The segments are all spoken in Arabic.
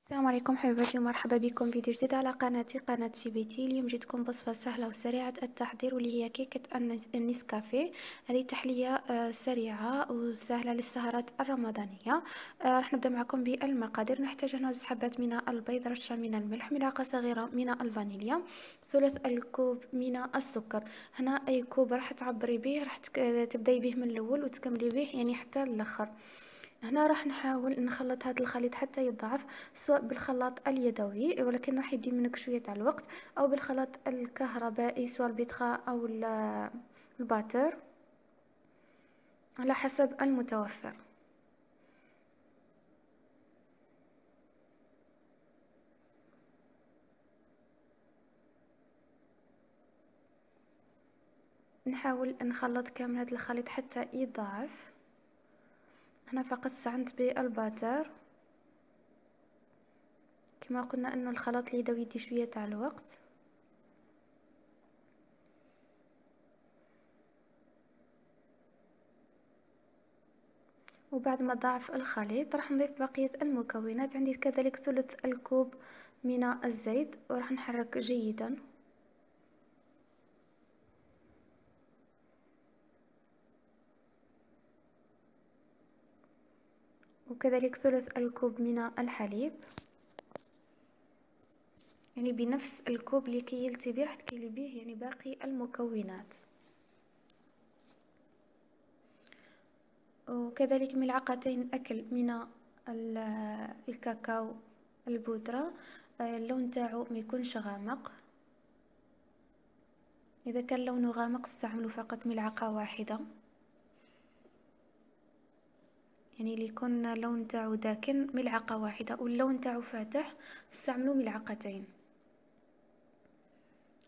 السلام عليكم حبيباتي ومرحبا بكم فيديو جديد على قناتي قناة في بيتي. اليوم جيتكم بوصفة سهلة وسريعة التحضير واللي هي كيكة النسكافيه. هذه تحلية سريعة وسهلة للسهرات الرمضانية. راح نبدأ معكم بالمقادير. نحتاج هنا 2 حبات من البيض، رشة من الملح، ملعقة صغيرة من الفانيليا، ثلث الكوب من السكر. هنا أي كوب راح تعبري به راح تبدأي به من الأول وتكملي به يعني حتى الآخر. هنا راح نحاول نخلط هذا الخليط حتى يضعف، سواء بالخلاط اليدوي ولكن راح يدي منك شوية تاع الوقت، او بالخلاط الكهربائي سواء البيتخا او الباتر على حسب المتوفر. نحاول نخلط كامل هذا الخليط حتى يضعف. هنا فقط استعنت بالباتر. كما قلنا انه الخلاط اليدوي يدي شوية تاع الوقت. وبعد ما ضعف الخليط راح نضيف بقية المكونات. عندي كذلك ثلث الكوب من الزيت وراح نحرك جيدا، وكذلك ثلث الكوب من الحليب، يعني بنفس الكوب اللي كيلتي به راح تكيلي به يعني باقي المكونات. وكذلك ملعقتين أكل من الكاكاو البودرة. اللون تاعو ما يكونش غامق. إذا كان لونه غامق استعملوا فقط ملعقة واحدة، يعني اللي يكون لون تاعو داكن ملعقة واحدة، واللون تاعو فاتح استعملوا ملعقتين.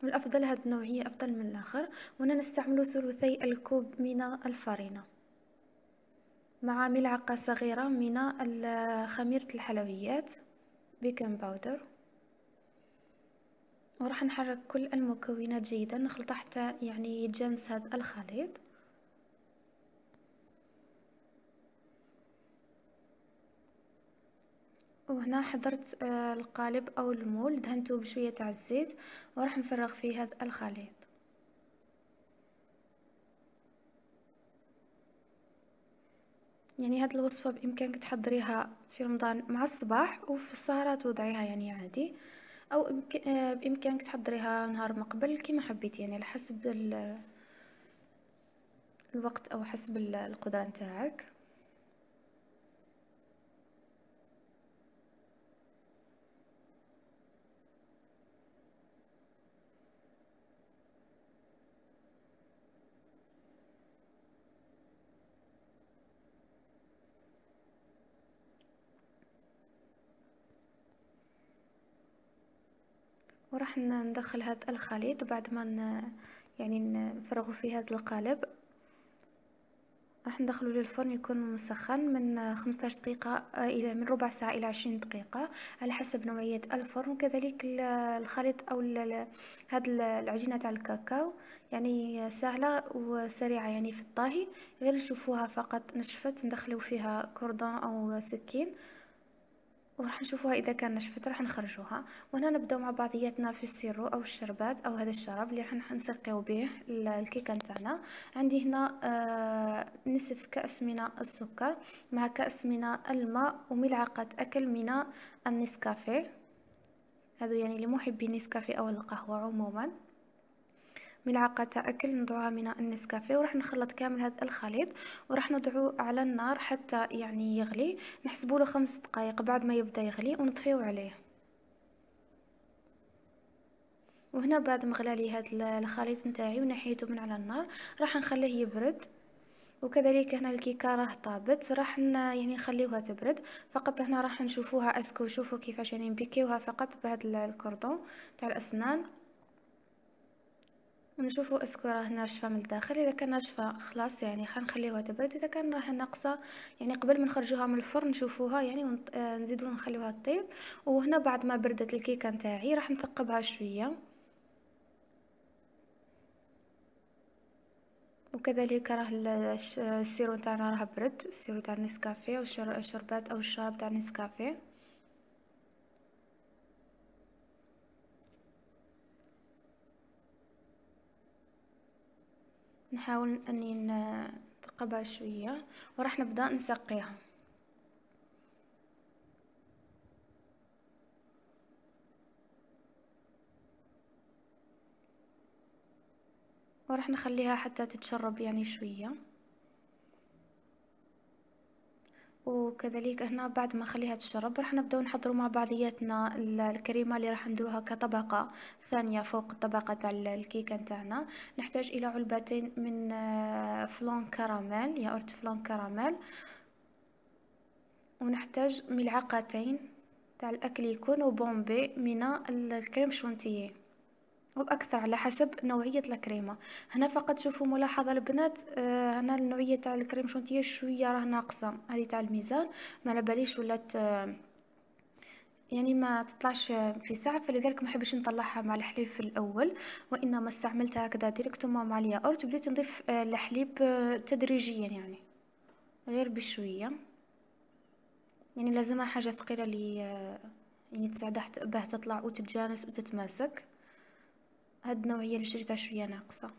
والأفضل هاد النوعية أفضل من الآخر. وهنا نستعمل ثلثي الكوب من الفرينة مع ملعقة صغيرة من خميرة الحلويات بيكنج باودر. وراح نحرك كل المكونات جيدا، نخلط حتى يعني يتجانس هذا الخليط. وهنا حضرت القالب أو المول، دهنته بشوية تاع الزيت وراح نفرغ فيه هذا الخليط. يعني هاد الوصفة بإمكانك تحضريها في رمضان مع الصباح، وفي السهرة توضعيها يعني عادي، أو بإمكانك تحضريها نهار ما قبل كما حبيتي، يعني على حسب الوقت أو حسب القدرة نتاعك. وراح ندخل هذا الخليط بعد ما يعني نفرغه في هذا القالب. راح ندخله للفرن يكون مسخن من 15 دقيقة إلى من ربع ساعة إلى 20 دقيقة على حسب نوعية الفرن. وكذلك الخليط أو هاد العجينة تاع الكاكاو يعني سهلة وسريعة يعني في الطهي، غير نشوفوها فقط نشفت ندخلو فيها كوردون أو سكين وراح نشوفوها اذا كان نشفت راح نخرجوها. وهنا نبداو مع بعضياتنا في السيرو او الشربات او هذا الشراب اللي راح نسقيو به الكيكه نتاعنا. عندي هنا نصف كأس من السكر مع كأس من الماء وملعقه اكل من النسكافيه، هذا يعني لمحبي النسكافيه او القهوه عموما. ملعقة أكل نضعها من النسكافيه وراح نخلط كامل هذا الخليط وراح نضعه على النار حتى يعني يغلي. نحسبوا له 5 دقائق بعد ما يبدأ يغلي ونطفيه عليه. وهنا بعد ما غلى لي هذا الخليط نتاعي ونحيته من على النار راح نخليه يبرد. وكذلك هنا الكيكه راه طابت راح يعني نخليوها تبرد. فقط هنا راح نشوفوها اسكو، شوفوا كيفاش يعني نبيكيوها فقط بهذا الكوردون تاع الاسنان ونشوفوا اسكو راه ناشفه من الداخل. اذا كان ناشفه خلاص يعني خنخليوها تبرد، اذا كان راه ناقصه يعني قبل ما نخرجوها من الفرن نشوفوها يعني نزيدو نخليوها طيب. وهنا بعد ما بردت الكيكه نتاعي راح نثقبها شويه. وكذلك راه السيرو تاعنا راه برد، السيرو تاع النسكافيه والشربات او الشراب تاع النسكافيه. نحاول اني نثقبها شويه وراح نبدا نسقيها. وراح نخليها حتى تتشرب يعني شويه. وكذلك هنا بعد ما نخليها تشرب راح نبداو نحضروا مع بعضياتنا الكريمه اللي راح نديروها كطبقه ثانيه فوق الطبقه تاع الكيكه نتاعنا. نحتاج الى علبتين من فلون كراميل، ياغورت فلون كراميل. ونحتاج ملعقتين تاع الاكل يكون بومبي من الكريم شونتيي او اكثر على حسب نوعيه الكريمه. هنا فقط شوفوا ملاحظه البنات، هنا النوعيه تاع الكريم شونتيي شويه راه ناقصه، هذه تاع الميزان ما على باليش ولات يعني ما تطلعش في ساعه، فلذلك ما حبيتش نطلعها مع الحليب في الاول، وانما استعملتها هكذا ديريكتومون مع الياغورت. بديت نضيف الحليب تدريجيا يعني غير بشويه. يعني لازمها حاجه ثقيله اللي يعني تساعدها باه تطلع وتتجانس وتتماسك. هاد النوعيه اللي شريتها شويه ناقصه.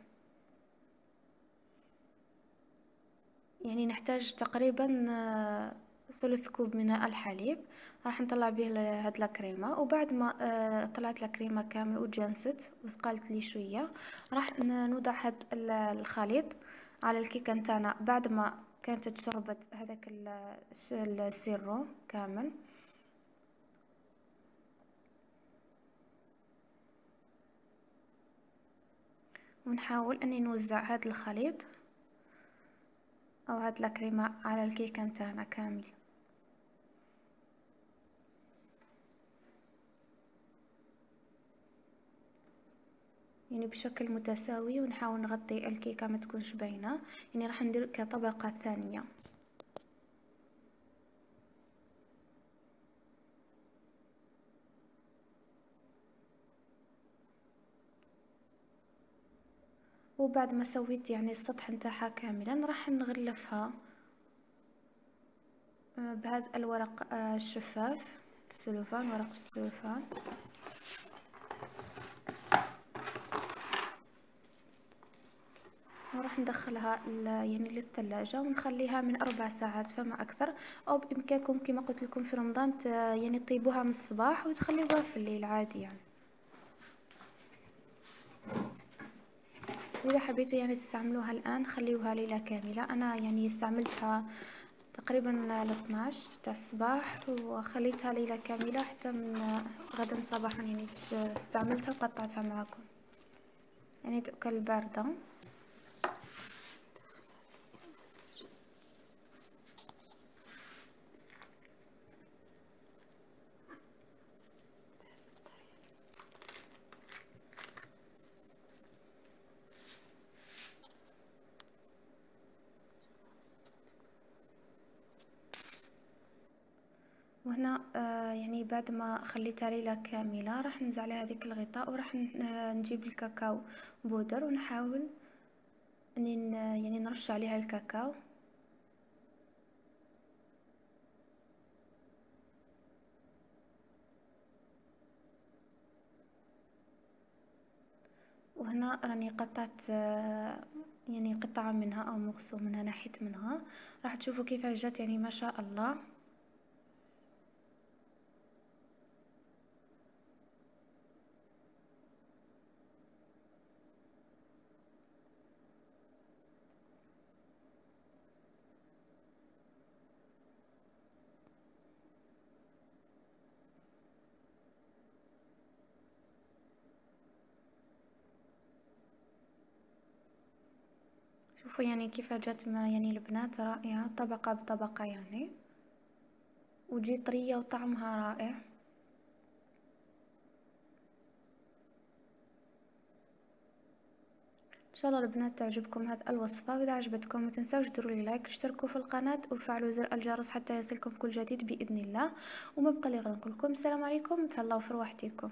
يعني نحتاج تقريبا ثلث كوب من الحليب. راح نطلع به هاد الكريمه. وبعد ما طلعت الكريمه كامل وتجانست وثقلت لي شويه، راح نوضع هاد الخليط على الكيكه نتاعنا بعد ما كانت تشربت هذاك السيرو كامل. ونحاول اني نوزع هاد الخليط او هاد الكريمه على الكيكه نتاعنا كامل، يعني بشكل متساوي. ونحاول نغطي الكيكه ما تكونش باينه، يعني راح ندير كطبقه ثانيه. وبعد ما سويت يعني السطح نتاعها كاملا راح نغلفها بهذا الورق الشفاف، السلوفان، ورق السلوفان. وراح ندخلها يعني للثلاجة ونخليها من 4 ساعات فما أكثر. أو بإمكانكم كما قلت لكم في رمضان يعني تطيبوها من الصباح وتخليوها في الليل عادي يعني. وإذا حبيتوا يعني تستعملوها الآن خليوها ليلة كاملة. أنا يعني استعملتها تقريبا ل 12 تاع الصباح وخليتها ليلة كاملة حتى من غدا صباحا، يعني باش استعملتها وقطعتها معكم يعني تأكل باردة. وهنا يعني بعد ما خليتها ليلة كاملة راح ننزع على هذيك الغطاء وراح نجيب الكاكاو بودر ونحاول اني يعني نرش عليها الكاكاو. وهنا راني قطعت يعني قطعة منها او مقسو منها، نحيت منها. راح تشوفوا كيف جات يعني ما شاء الله. شوفوا يعني كيف جات، ما يعني البنات رائعة طبقة بطبقة يعني، وتجي طرية وطعمها رائع. ان شاء الله البنات تعجبكم هذه الوصفة. واذا عجبتكم ما تنسوش ديروا لي لايك، اشتركوا في القناة وفعلوا زر الجرس حتى يصلكم كل جديد بإذن الله. وما بقى لي غير نقول لكم السلام عليكم، تهلاو في رواحتكم.